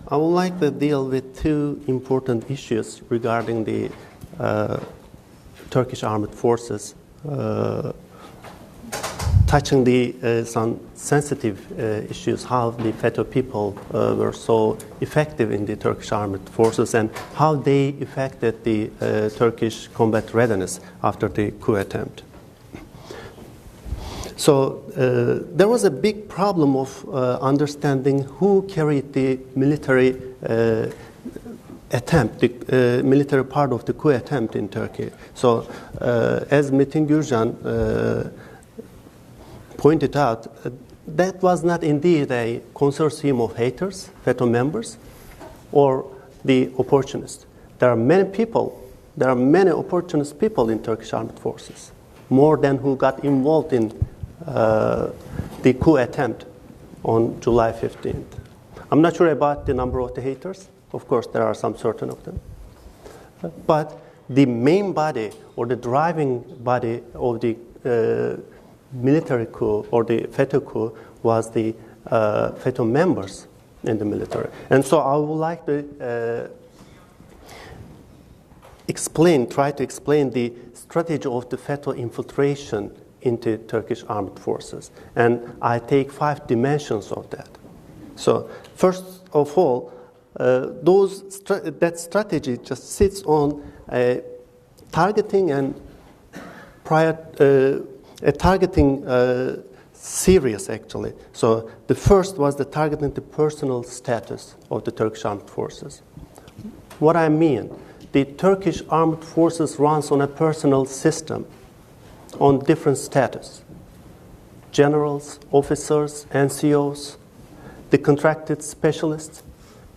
I would like to deal with two important issues regarding the Turkish armed forces, touching some sensitive issues, how the FETÖ people were so effective in the Turkish armed forces and how they affected the Turkish combat readiness after the coup attempt. So there was a big problem of understanding who carried the military attempt, the military part of the coup attempt in Turkey. So as Metin Gürcan pointed out, that was not indeed a consortium of haters, FETÖ members, or the opportunists. There are many people, there are many opportunist people in Turkish armed forces, more than who got involved in the coup attempt on July 15th. I'm not sure about the number of the haters. Of course, there are some certain of them. But the main body or the driving body of the military coup or the FETÖ coup was the FETÖ members in the military. And so I would like to try to explain the strategy of the FETÖ infiltration into Turkish armed forces. And I take 5 dimensions of that. So first of all, that strategy just sits on targeting and targeting series, actually. So the first was the targeting the personal status of the Turkish armed forces. What I mean, the Turkish armed forces runs on a personal system on different status: generals, officers, NCOs, the contracted specialists,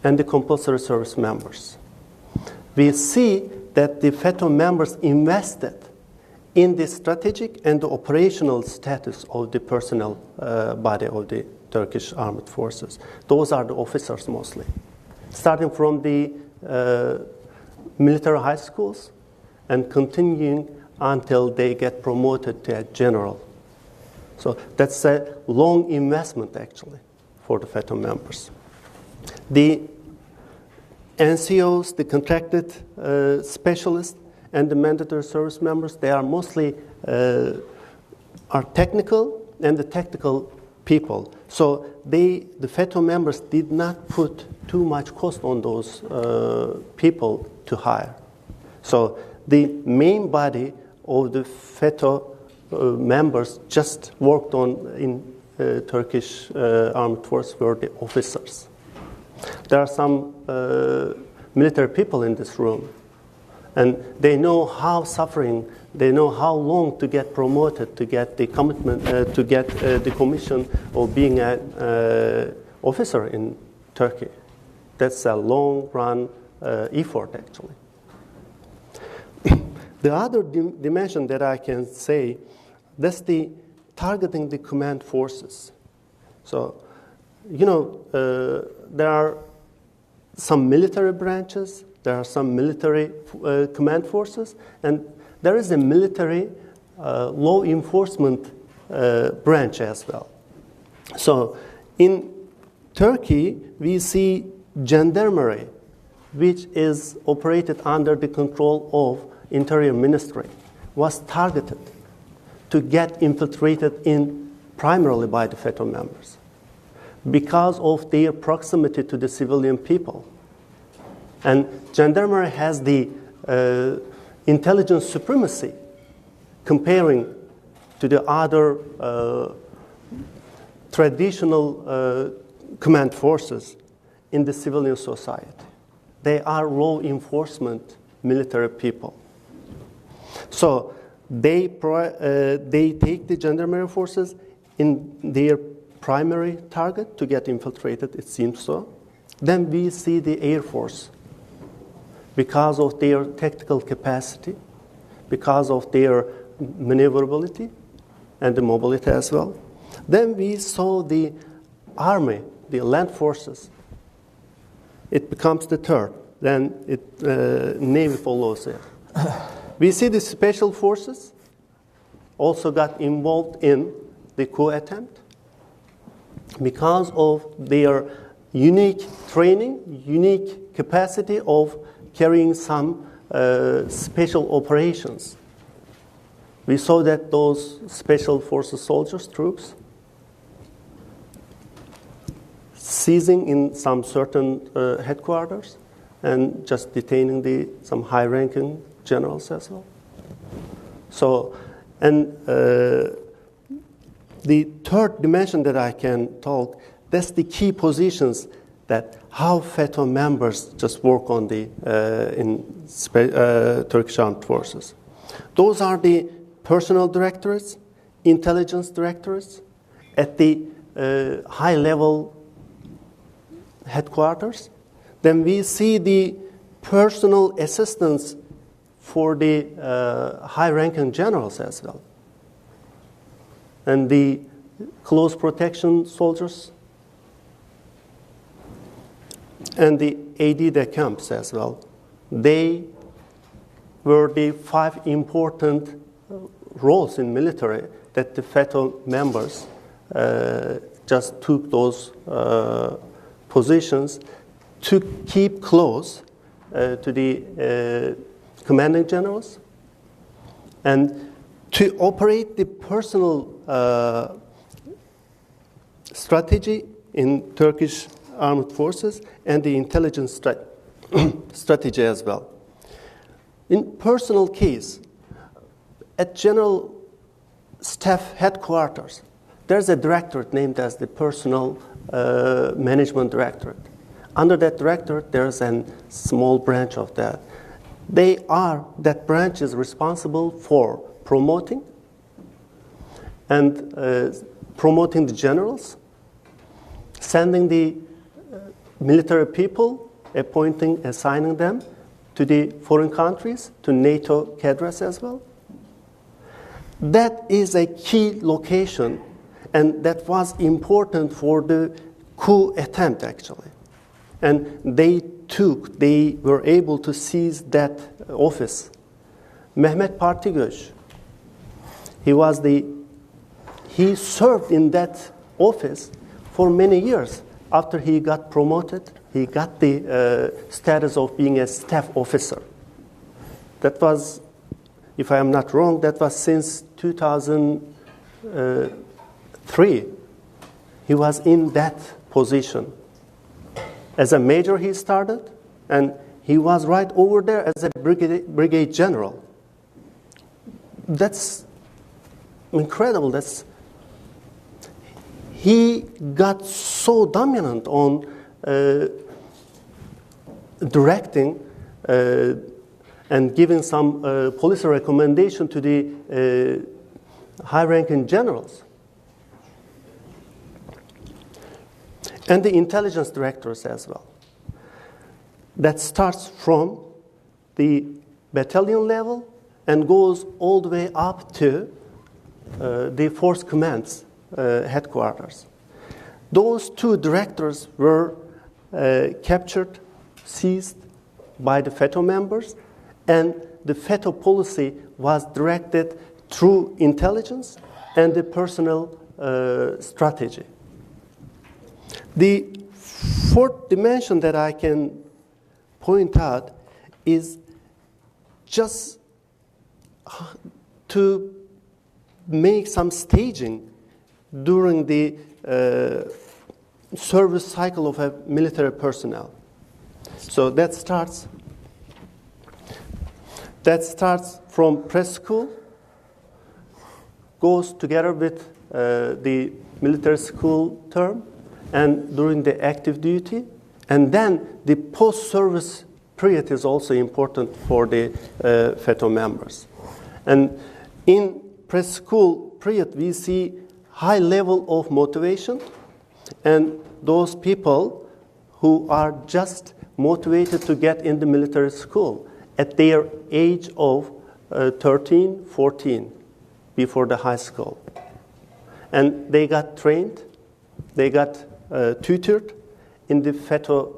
and the compulsory service members. We see that the FETÖ members invested in the strategic and the operational status of the personnel body of the Turkish armed forces. Those are the officers mostly, starting from the military high schools and continuing until they get promoted to a general. So that's a long investment, actually, for the FETÖ members. The NCOs, the contracted specialists, and the mandatory service members, they are mostly are technical and the tactical people. So the FETÖ members did not put too much cost on those people to hire. So the main body of the FETÖ members just worked on in Turkish armed force were the officers. There are some military people in this room, and they know how suffering, they know how long to get promoted, to get the commitment, to get the commission of being an officer in Turkey. That's a long-run effort, actually. The other dimension that I can say, that's the targeting the command forces. So, you know, there are some military branches, there are some military command forces, and there is a military law enforcement branch as well. So in Turkey, we see gendarmerie, which is operated under the control of Interior Ministry, was targeted to get infiltrated in primarily by the FETÖ members because of their proximity to the civilian people. And gendarmerie has the intelligence supremacy comparing to the other traditional command forces in the civilian society. They are law enforcement military people. So they take the gendarmerie forces in their primary target to get infiltrated, it seems so. Then we see the Air Force, because of their tactical capacity, because of their maneuverability and the mobility as well. Then we saw the Army, the land forces. It becomes the third. Then Navy follows it. We see the special forces also got involved in the coup attempt because of their unique training, unique capacity of carrying some special operations. We saw that those special forces soldiers, troops, seizing in some certain headquarters and just detaining some high-ranking generals as well. So, and the third dimension that I can talk, that's the key positions that how FETÖ members just work on the Turkish Armed Forces. Those are the personnel directorates, intelligence directorates at the high-level headquarters. Then we see the personal assistance for the high-ranking generals as well, and the close protection soldiers, and the AD de camps as well. They were the 5 important roles in military that the FETÖ members just took those positions to keep close to the commanding generals and to operate the personal strategy in Turkish armed forces and the intelligence strategy as well. In personal case, at General Staff Headquarters, there's a directorate named as the Personnel Management Directorate. Under that directorate, there's a small branch of that. That branch is responsible for promoting and promoting the generals, sending the military people, assigning them to the foreign countries, to NATO cadres as well. That is a key location, and that was important for the coup attempt, actually. And they were able to seize that office. Mehmet Partigöz, he served in that office for many years. After he got promoted, he got the status of being a staff officer. That was, if I am not wrong, that was since 2003. He was in that position. As a major he started, and he was right over there as a brigade general. That's incredible. He got so dominant on directing and giving some policy recommendation to the high-ranking generals. And the intelligence directors as well. That starts from the battalion level and goes all the way up to the force commands headquarters. Those 2 directors were captured, seized by the FETÖ members, and the FETÖ policy was directed through intelligence and the personnel strategy. The 4th dimension that I can point out is just to make some staging during the service cycle of a military personnel. So that starts from press school, goes together with the military school term, and during the active duty, and then the post-service period is also important for the FETÖ members. And in pre-school period, we see high level of motivation, and those people who are just motivated to get in the military school at their age of 13, 14, before the high school. And they got trained, they got tutored in the FETÖ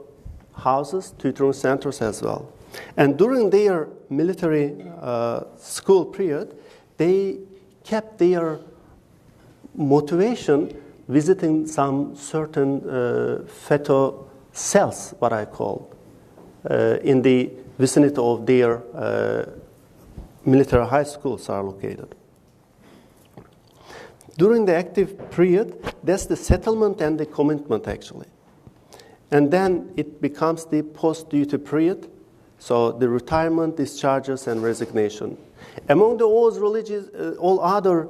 houses, tutoring centers as well. And during their military school period, they kept their motivation visiting some certain FETÖ cells, what I call, in the vicinity of their military high schools are located. During the active period, that's the settlement and the commitment, actually. And then it becomes the post-duty period, so the retirement, discharges, and resignation. Among all other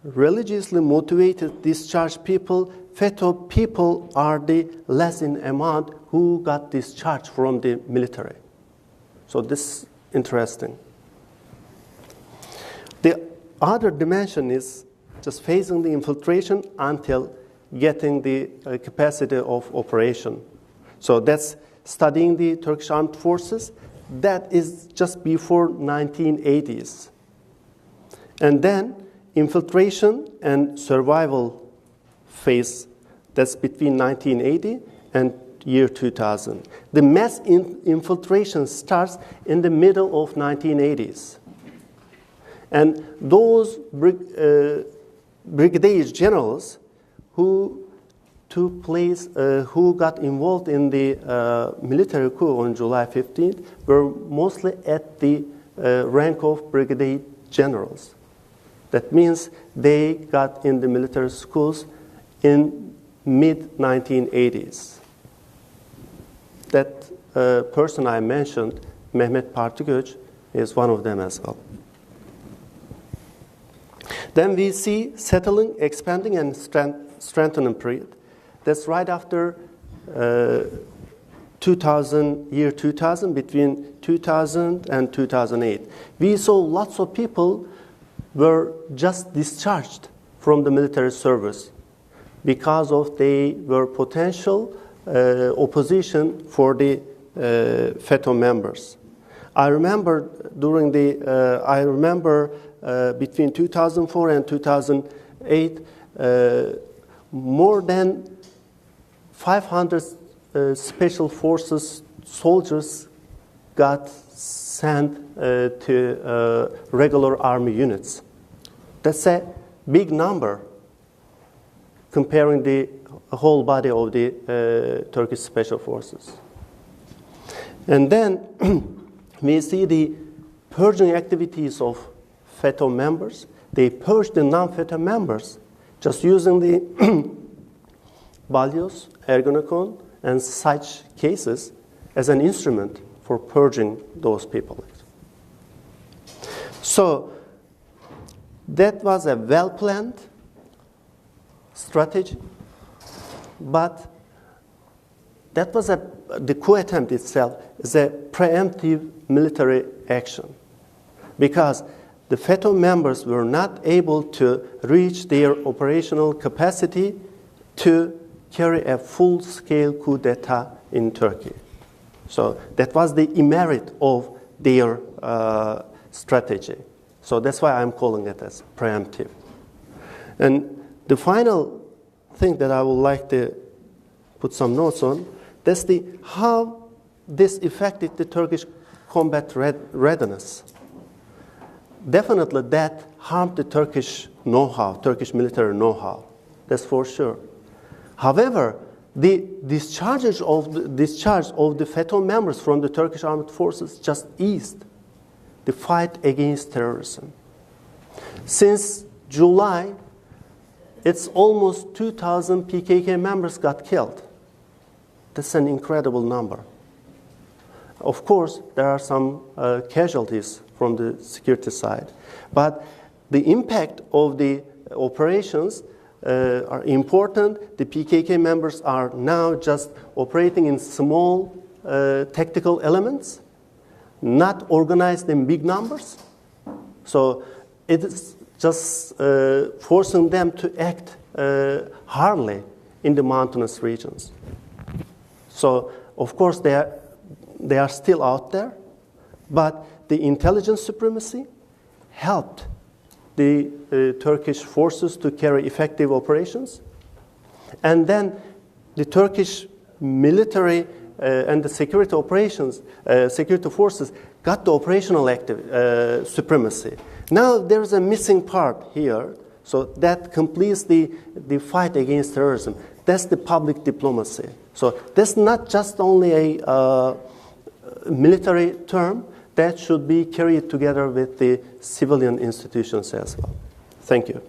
religiously motivated discharged people, FETO people are the less in amount who got discharged from the military. So this is interesting. The other dimension is just phasing the infiltration until getting the capacity of operation. So that's studying the Turkish armed forces. That is just before 1980s. And then infiltration and survival phase, that's between 1980 and year 2000. The mass infiltration starts in the middle of 1980s. And those brigadier generals who took place, who got involved in the military coup on July 15th were mostly at the rank of brigadier generals. That means they got in the military schools in mid-1980s. That person I mentioned, Mehmet Partigöç, is one of them as well. Then we see settling, expanding, and strengthening period. That's right after 2000, year 2000, between 2000 and 2008. We saw lots of people were just discharged from the military service because of they were potential opposition for the FETO members. I remember between 2004 and 2008, more than 500 special forces soldiers got sent to regular army units. That's a big number comparing the whole body of the Turkish special forces. And then we see the purging activities of FETO members. They purged the non-FETO members just using the balyoz, Ergenekon, and such cases as an instrument for purging those people. So that was a well-planned strategy, but that was the coup attempt itself is a preemptive military action because the FETO members were not able to reach their operational capacity to carry a full-scale coup d'etat in Turkey. So that was the merit of their strategy. So that's why I'm calling it as preemptive. And the final thing that I would like to put some notes on, that's how this affected the Turkish combat readiness. Definitely that harmed the Turkish know-how, Turkish military know-how. That's for sure. However, the discharge of the FETO members from the Turkish armed forces just eased the fight against terrorism. Since July, it's almost 2,000 PKK members got killed. That's an incredible number. Of course, there are some casualties from the security side, but the impact of the operations are important. The PKK members are now just operating in small tactical elements, not organized in big numbers. So it is just forcing them to act hardly in the mountainous regions. So, of course, they are still out there, but the intelligence supremacy helped the Turkish forces to carry effective operations. And then the Turkish military and the security operations, security forces got the operational supremacy. Now there's a missing part here, so that completes the fight against terrorism. That's the public diplomacy. So that's not just only a military term, that should be carried together with the civilian institutions as well. Thank you.